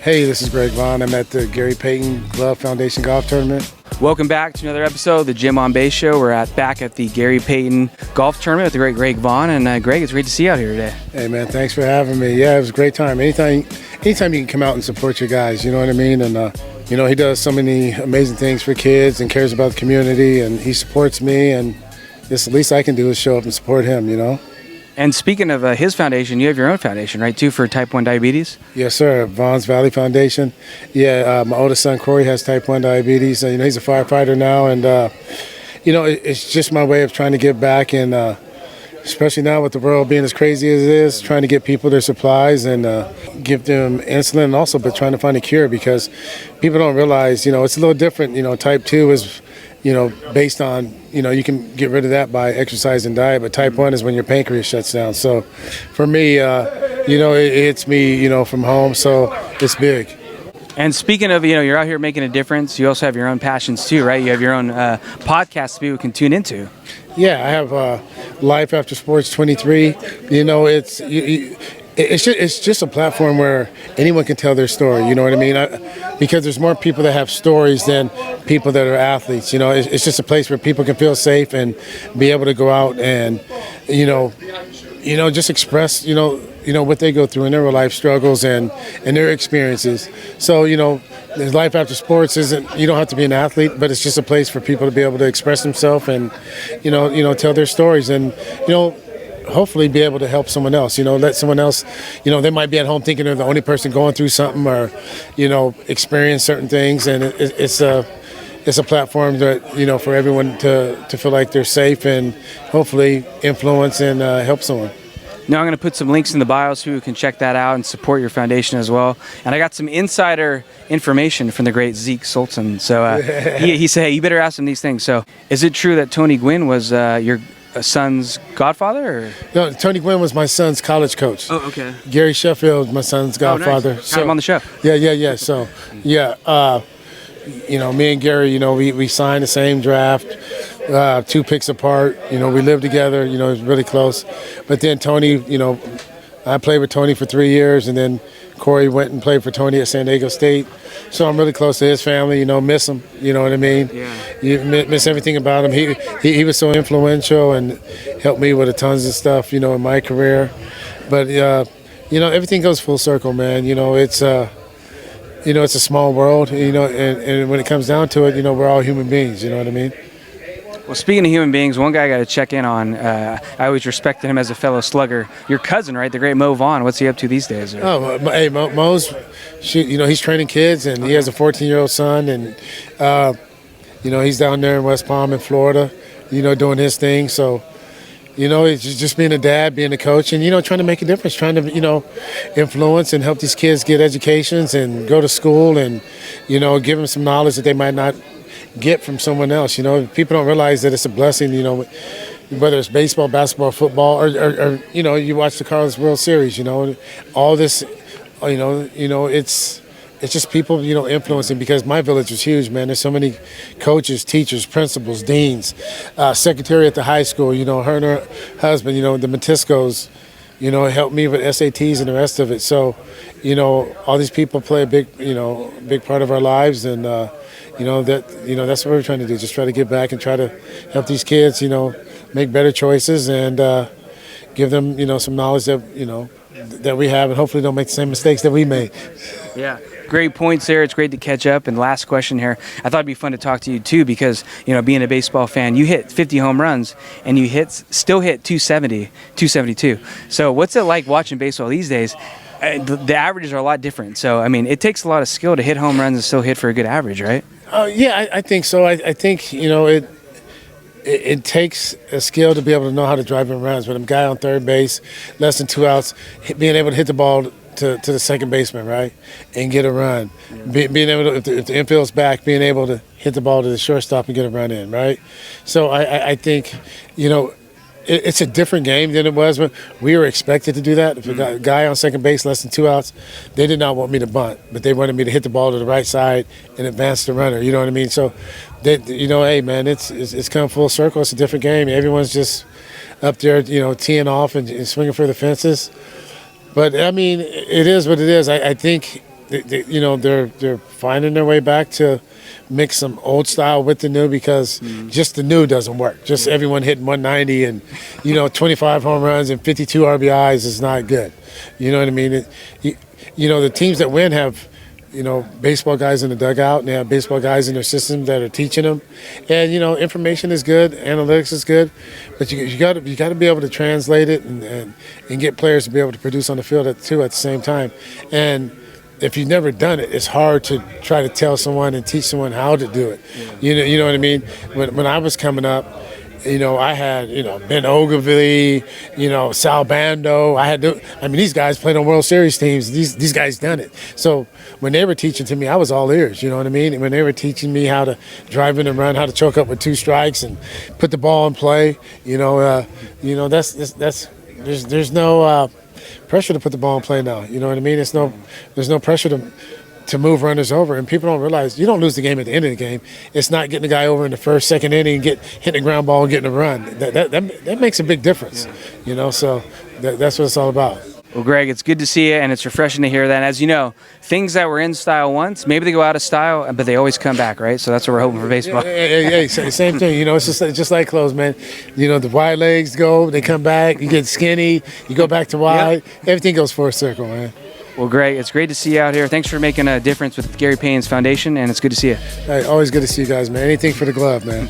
Hey, this is Greg Vaughn. I'm at the Gary Payton Foundation golf tournament. Welcome back to another episode of the Jim on Base Show. We're back at the Gary Payton golf tournament with the great Greg Vaughn. And Greg, it's great to see you out here today. Hey, man, thanks for having me. Yeah, it was a great time. Anytime you can come out and support your guys, you know what I mean? And, he does so many amazing things for kids and cares about the community, and he supports me. And it's the least I can do is show up and support him, you know? And speaking of his foundation, you have your own foundation, right, too, for type 1 diabetes? Yes, sir. Vaughn's Valley Foundation. Yeah, my oldest son, Corey, has type 1 diabetes. He's a firefighter now. And, it's just my way of trying to give back. And especially now with the world being as crazy as it is, trying to get people their supplies and give them insulin, and also but trying to find a cure, because people don't realize, it's a little different. Type 2 is, based on, you can get rid of that by exercise and diet, but type 1 is when your pancreas shuts down. So for me, it hits me, from home, so it's big. And speaking of, you're out here making a difference, you also have your own passions too, right? You have your own podcast people can tune into. Yeah, I have Life After Sports 23. It's just a platform where anyone can tell their story, you know what I mean? Because there's more people that have stories than people that are athletes. It's just a place where people can feel safe and be able to go out and, just express, what they go through in their life struggles and their experiences. So, there's Life After Sports isn't, you don't have to be an athlete, but it's just a place for people to be able to express themselves and, tell their stories and, hopefully be able to help someone else, let someone else, they might be at home thinking they're the only person going through something or, experience certain things. And it's a platform that, for everyone to feel like they're safe and hopefully influence and help someone. Now I'm going to put some links in the bio so you can check that out and support your foundation as well. And I got some insider information from the great Zeke Sultan. So he said, hey, you better ask him these things. So is it true that Tony Gwynn was your son's godfather? Or? No, Tony Gwynn was my son's college coach. Oh, okay. Gary Sheffield, my son's godfather. Nice. Had him on the show. Yeah. So, me and Gary, we signed the same draft, 2 picks apart. We lived together. It was really close. But then Tony, I played with Tony for 3 years, and then Corey went and played for Tony at San Diego State. So I'm really close to his family. Miss him. You know what I mean? Yeah. You miss everything about him. He was so influential and helped me with tons of stuff. In my career. But everything goes full circle, man. It's it's a small world. And when it comes down to it, we're all human beings. You know what I mean? Well, speaking of human beings, one guy I got to check in on. I always respected him as a fellow slugger. Your cousin, right? The great Mo Vaughn. What's he up to these days? Oh, hey, Mo's, he's training kids, and he has a 14-year-old son, and he's down there in West Palm in Florida, doing his thing. So, it's just being a dad, being a coach, and trying to make a difference, trying to influence and help these kids get educations and go to school, and give them some knowledge that they might not get from someone else. People don't realize that it's a blessing, whether it's baseball, basketball, football, or you watch the Carlos World Series, all this, it's just people, influencing, because my village is huge, man. There's so many coaches, teachers, principals, deans, secretary at the high school, her and her husband, the Matiscos, helped me with SATs and the rest of it. So, all these people play a big part of our lives, and that's what we're trying to do. Just try to give back and try to help these kids, make better choices and give them, some knowledge that, that we have, and hopefully don't make the same mistakes that we made. Yeah. Great points there. It's great to catch up. And last question here. I thought it'd be fun to talk to you too, because, being a baseball fan, you hit 50 home runs and you still hit 270, 272. So what's it like watching baseball these days? The averages are a lot different. So, it takes a lot of skill to hit home runs and still hit for a good average, right? Yeah, I think so. I think, it takes a skill to be able to know how to drive in runs. With a guy on third base, less than 2 outs, being able to hit the ball to the second baseman, right, and get a run. Yeah. Being able to, if the infield's back, being able to hit the ball to the shortstop and get a run in, right? So I think, it's a different game than it was when we were expected to do that. If a guy on second base, less than 2 outs, they did not want me to bunt, but they wanted me to hit the ball to the right side and advance the runner. You know what I mean? So, hey, man, it's come full circle. It's a different game. Everyone's just up there, teeing off and swinging for the fences. But, it is what it is. I think, they're finding their way back to mix some old style with the new, because just the new doesn't work. Just everyone hitting 190 and 25 home runs and 52 RBIs is not good. You know what I mean? The teams that win have baseball guys in the dugout, and they have baseball guys in their system that are teaching them. And information is good, analytics is good, but you got to be able to translate it and get players to be able to produce on the field at the same time. And if you've never done it, it's hard to try to tell someone and teach someone how to do it. Yeah. You know what I mean? When I was coming up, I had, Ben Ogilvy, Sal Bando. These guys played on World Series teams. These guys done it. So when they were teaching to me, I was all ears, you know what I mean? And when they were teaching me how to drive in and run, how to choke up with 2 strikes and put the ball in play, there's no pressure to put the ball in play now. You know what I mean? There's no pressure to move runners over, and people don't realize you don't lose the game at the end of the game. It's not getting the guy over in the first, second inning, hitting a ground ball and getting a run. That makes a big difference, So that's what it's all about. Well, Greg, it's good to see you, and it's refreshing to hear that. As you know, things that were in style once, maybe they go out of style, but they always come back, right? So that's what we're hoping for baseball. Yeah, same thing. It's just like clothes, man. The wide legs go, they come back. You get skinny, you go back to wide. Yep. Everything goes full circle, man. Well, Greg, it's great to see you out here. Thanks for making a difference with Gary Payton's Foundation, and it's good to see you. Hey, always good to see you guys, man. Anything for the glove, man.